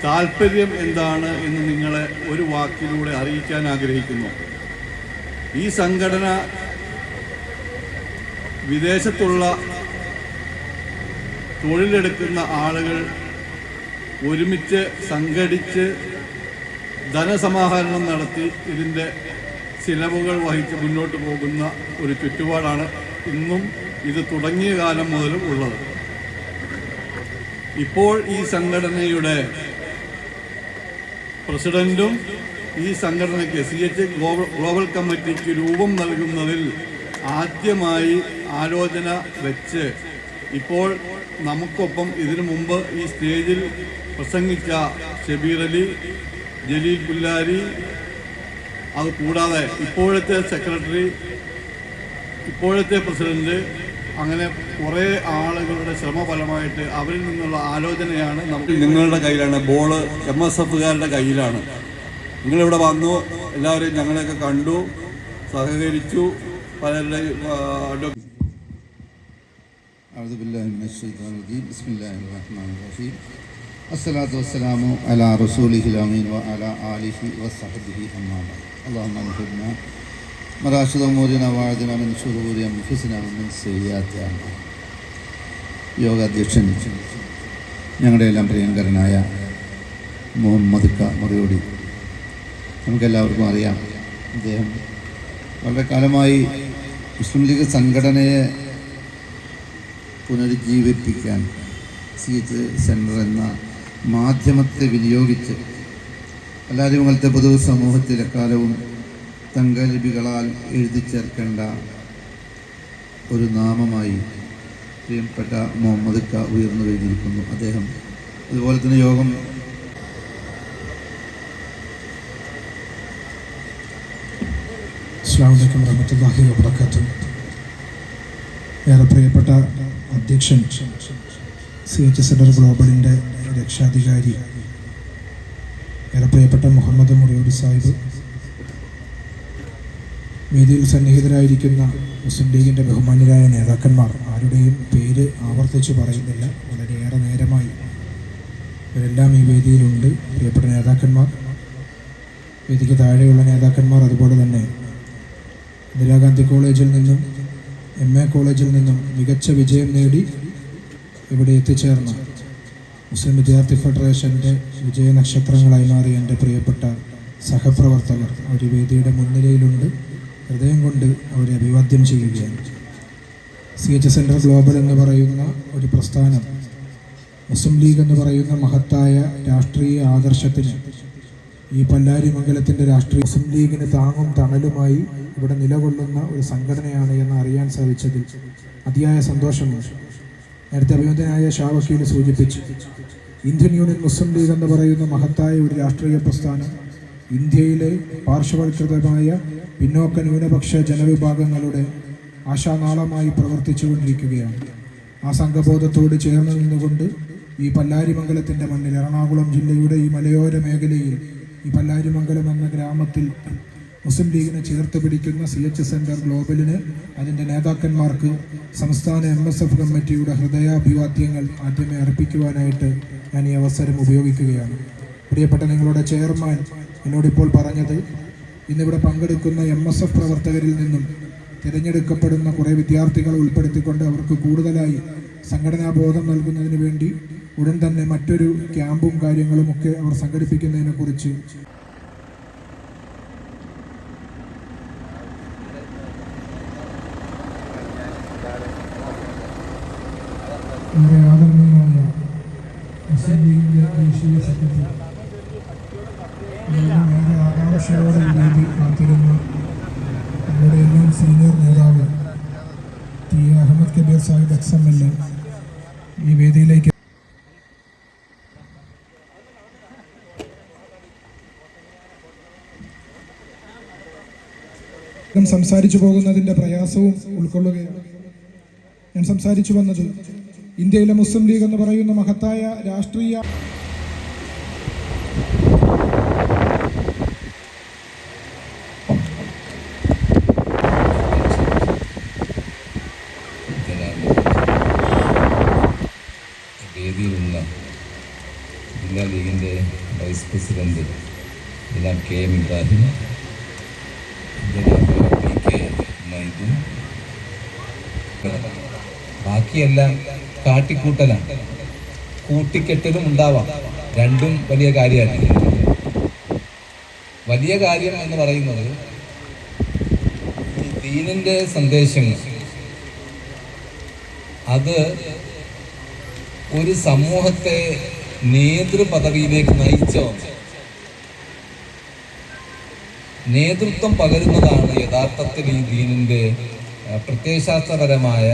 താല്പര്യം എന്താണ് എന്ന് നിങ്ങളെ ഒരു വാക്കിലൂടെ അറിയിക്കാൻ ആഗ്രഹിക്കുന്നു. ഈ സംഘടന വിദേശത്തുള്ള തൊഴിലെടുക്കുന്ന ആളുകൾ ഒരുമിച്ച് സംഘടിച്ച് ധനസമാഹരണം നടത്തി ഇതിൻ്റെ ചിലവുകൾ വഹിച്ച് മുന്നോട്ട് പോകുന്ന ഒരു ചുറ്റുപാടാണ് ഇന്നും ഇത് തുടങ്ങിയ കാലം മുതലും ഉള്ളത്. ഇപ്പോൾ ഈ സംഘടനയുടെ പ്രസിഡന്റും ഈ സംഘടനയ്ക്ക് CH ഗ്ലോബൽ കമ്മിറ്റിക്ക് രൂപം നൽകുന്നതിൽ ആദ്യമായി ആലോചന വെച്ച് ഇപ്പോൾ നമുക്കൊപ്പം ഇതിനു മുമ്പ് ഈ സ്റ്റേജിൽ പ്രസംഗിച്ച ഷബീർ അലി, ജലീൽ പുല്ലാരി, അത് കൂടാതെ ഇപ്പോഴത്തെ സെക്രട്ടറി, ഇപ്പോഴത്തെ പ്രസിഡന്റ്, അങ്ങനെ കുറേ ആളുകളുടെ ശ്രമഫലമായിട്ട് അവരിൽ നിന്നുള്ള ആലോചനയാണ് നമുക്ക്. നിങ്ങളുടെ കയ്യിലാണ് ബോള്, MSFകാരുടെ കയ്യിലാണ്. നിങ്ങളിവിടെ വന്നു, എല്ലാവരെയും ഞങ്ങളെയൊക്കെ കണ്ടു, സഹകരിച്ചു. പലരുടെയും അസ്സലാത്തു വസ്സലാമു അലാ റസൂലിഹിൽ അമീൻ വ അലാ ആലിഹി വസ്സഹ്ബിഹി അമ്മാ ബഅദ്. അല്ലാഹുമ്മ അൻഫിനാ മറാശിദ ഉമൂരിനാ വഅദിന മിൻ ശുറൂരി അൻഫുസിനാ വമിൻ സയ്യിആതി അഅ്മാലിനാ. യോഗാധ്യക്ഷൻ ഞങ്ങളുടെ എല്ലാം പ്രിയങ്കരനായ മുഹമ്മദ് മുറിയോടി, നമുക്കെല്ലാവർക്കും അറിയാം. അദ്ദേഹം വളരെ കാലമായി മുസ്ലിം ലീഗ് സംഘടനയെ പുനരുജ്ജീവിപ്പിക്കാൻ CH സെൻറ്റർ എന്ന മാധ്യമത്തെ വിനിയോഗിച്ച് പല്ലാരിമംഗലത്തെ പൊതുസമൂഹത്തിൽ എക്കാലവും തങ്കലിപികളാൽ എഴുതി ചേർക്കേണ്ട ഒരു നാമമായി പ്രിയപ്പെട്ട മുഹമ്മദ് ക ഉയർന്നു കഴിഞ്ഞിരിക്കുന്നു. അദ്ദേഹം അതുപോലെ തന്നെ യോഗം അസ്സലാമു അലൈക്കും വറഹ്മത്തുള്ളാഹി വബറകാതുഹു. ഏറെ പ്രിയപ്പെട്ട അധ്യക്ഷൻ CH സെൻറ്റർ ഗ്ലോബലിൻ്റെ രക്ഷാധികാരി ഏറെ പ്രിയപ്പെട്ട മുഹമ്മദ് മുറിയൂർ സാഹിബ്, വേദിയിൽ സന്നിഹിതരായിരിക്കുന്ന മുസ്ലിം ലീഗിൻ്റെ ബഹുമാന്യരായ നേതാക്കന്മാർ, ആരുടെയും പേര് ആവർത്തിച്ച് പറയുന്നില്ല, വളരെയേറെ നേരമായി ഇവരെല്ലാം ഈ വേദിയിലുണ്ട്. പ്രിയപ്പെട്ട നേതാക്കന്മാർ, വേദിക്ക് താഴെയുള്ള നേതാക്കന്മാർ, അതുപോലെ തന്നെ ഇന്ദിരാഗാന്ധി കോളേജിൽ നിന്നും MA കോളേജിൽ നിന്നും മികച്ച വിജയം നേടി ഇവിടെ എത്തിച്ചേർന്ന മുസ്ലിം വിദ്യാർത്ഥി ഫെഡറേഷൻ്റെ വിജയ നക്ഷത്രങ്ങളായി മാറിയ എൻ്റെ പ്രിയപ്പെട്ട സഹപ്രവർത്തകർ ഒരു വേദിയുടെ മുൻനിരയിലുണ്ട്. ഹൃദയം കൊണ്ട് അവരെ അഭിവാദ്യം ചെയ്യുകയാണ്. CH സെൻറ്റർ ഗ്ലോബൽ എന്ന് പറയുന്ന ഒരു പ്രസ്ഥാനം മുസ്ലിം ലീഗ് എന്ന് പറയുന്ന മഹത്തായ രാഷ്ട്രീയ ആദർശത്തിന് ഈ പല്ലാരിമംഗലത്തിൻ്റെ രാഷ്ട്രീയ മുസ്ലിം ലീഗിന് താങ്ങും തണലുമായി ഇവിടെ നിലകൊള്ളുന്ന ഒരു സംഘടനയാണ് എന്ന് അറിയാൻ സാധിച്ചതിൽ അതിയായ സന്തോഷമുണ്ട്. നേരത്തെ അഭിനന്ദനായ ഷാവക്കീൽ സൂചിപ്പിച്ചു, ഇന്ത്യൻ യൂണിയൻ മുസ്ലിം ലീഗ് എന്ന് പറയുന്ന മഹത്തായ ഒരു രാഷ്ട്രീയ പ്രസ്ഥാനം ഇന്ത്യയിലെ പാർശ്വവൽകൃതമായ പിന്നോക്ക ന്യൂനപക്ഷ ജനവിഭാഗങ്ങളുടെ ആശാനാളമായി പ്രവർത്തിച്ചു കൊണ്ടിരിക്കുകയാണ്. ആ സംഘബോധത്തോട് ചേർന്ന് നിന്നുകൊണ്ട് ഈ പല്ലാരിമംഗലത്തിൻ്റെ മണ്ണിൽ, എറണാകുളം ജില്ലയുടെ ഈ മലയോര മേഖലയിൽ ഈ പല്ലാരിമംഗലം എന്ന ഗ്രാമത്തിൽ മുസ്ലിം ലീഗിനെ ചേർത്ത് പിടിക്കുന്ന CH സെൻറ്റർ ഗ്ലോബലിന്, അതിൻ്റെ നേതാക്കന്മാർക്ക് സംസ്ഥാന MSF കമ്മിറ്റിയുടെ ഹൃദയാഭിവാദ്യങ്ങൾ ആദ്യമേ അർപ്പിക്കുവാനായിട്ട് ഞാൻ ഈ അവസരം ഉപയോഗിക്കുകയാണ്. പ്രിയപ്പെട്ട നിങ്ങളുടെ ചെയർമാൻ എന്നോടിപ്പോൾ പറഞ്ഞത്, ഇന്നിവിടെ പങ്കെടുക്കുന്ന MSF പ്രവർത്തകരിൽ നിന്നും തിരഞ്ഞെടുക്കപ്പെടുന്ന കുറേ വിദ്യാർത്ഥികളെ ഉൾപ്പെടുത്തിക്കൊണ്ട് അവർക്ക് കൂടുതലായി സംഘടനാബോധം നൽകുന്നതിന് വേണ്ടി ഉടൻ തന്നെ മറ്റൊരു ക്യാമ്പും കാര്യങ്ങളുമൊക്കെ അവർ സംഘടിപ്പിക്കുന്നതിനെക്കുറിച്ച് വളരെ ആദരണീയമായ മുസ്ലിം ലീഗിൻ്റെ ദേശീയ സെക്രട്ടറി, വളരെ ആകാംക്ഷയോടെ ഈ വേദി കാത്തിരുന്ന നമ്മുടെ എല്ലാം സീനിയർ നേതാവ് ടി അഹമ്മദ് കബീർ സാഹിബ് XMLA ഈ വേദിയിലേക്ക് സംസാരിച്ചു പോകുന്നതിൻ്റെ പ്രയാസവും ഉൾക്കൊള്ളുകയാണ്. ഞാൻ സംസാരിച്ചു വന്നത് ഇന്ത്യയിലെ മുസ്ലിം ലീഗ് എന്ന് പറയുന്ന മഹത്തായ രാഷ്ട്രീയ വേദിയിലുള്ള ജില്ലാ ലീഗിൻ്റെ വൈസ് പ്രസിഡന്റ് ജനാബ് KM ഇബ്രാഹിം, ജനാബ് PK മൈദുൻ, ബാക്കിയെല്ലാം കാട്ടിക്കൂട്ടലാണ്. കൂട്ടിക്കെട്ടലും ഉണ്ടാവാം, രണ്ടും വലിയ കാര്യമാണ്. വലിയ കാര്യം എന്ന് പറയുന്നത് ഈ ദീനിൻ്റെ സന്ദേശങ്ങൾ അത് ഒരു സമൂഹത്തെ നേതൃപദവിയിലേക്ക് നയിച്ചോ, നേതൃത്വം പകരുന്നതാണ് യഥാർത്ഥത്തിൽ ഈ ദീനിൻ്റെ പ്രത്യയശാസ്ത്രപരമായ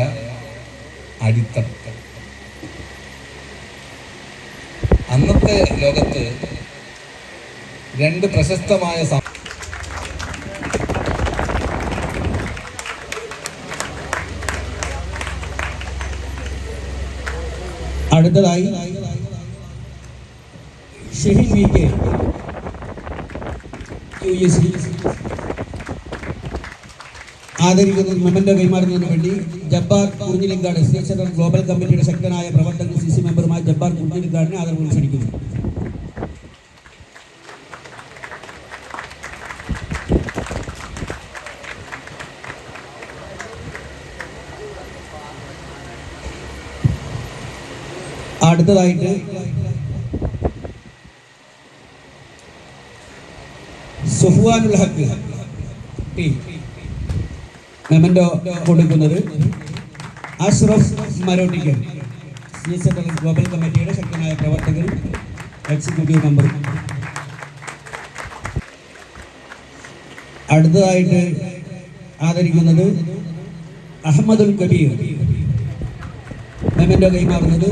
അടിത്തറ. അന്നത്തെ ലോകത്ത് രണ്ട് പ്രശസ്തമായ അടുത്തതായി ഷഹീദ് VK USC ആദരിക്കുന്ന മെമ്മന്റോ കൈമാറുന്നതിന് വേണ്ടി ജബ്ബാർ കുറിഞ്ഞിലിങ്കാട് CH സെൻറ്റർ ഗ്ലോബൽ കമ്മിറ്റിയുടെ ശക്തനായ പ്രവർത്തകൻ CC മെമ്പറുമായ ജബ്ബാർ കുറിഞ്ഞിലിങ്കാടിനെ ആദരവ് ക്ഷണിക്കുന്നു. അടുത്തതായിട്ട് സുഫ്വാനുൽ ഹക്ക് ടീം മെമന്റോ കൊടുക്കുന്നത് അഷ്റഫ് മരോട്ടിക്കൽ, സെൻട്രൽ ഗ്ലോബൽ കമ്മിറ്റിയുടെ ശക്തനായ പ്രവർത്തകരും എക്സിക്യൂട്ടീവ് മെമ്പറും. അടുത്തതായിട്ട് ആദരിക്കുന്നത് അഹമ്മദുൽ കബീർ. മെമന്റോ കൈമാറുന്നത്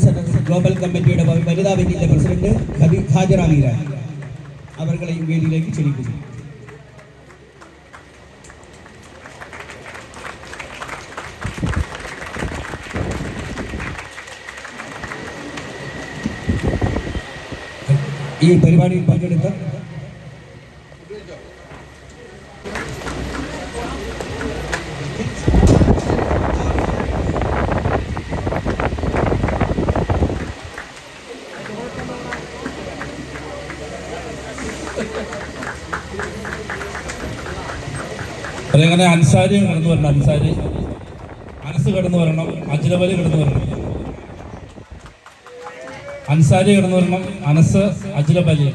സെൻട്രൽ ഗ്ലോബൽ കമ്മിറ്റിയുടെ വനിതാ വിങ്ങിന്റെ പ്രസിഡന്റ് ഹാജറ മീര. അവർകളെയും വേദിയിലേക്ക് ക്ഷണിക്കുന്നു. ഈ പരിപാടിയിൽ പങ്കെടുത്ത അതേപോലെ അൻസാരി കടന്നു വരണം, അനസ് കടന്നു വരണം, അജ്ലബലി കടന്നു വരണം, അൻസാരി കടന്നു വരണം, അനസ്, അജ്ലബലി.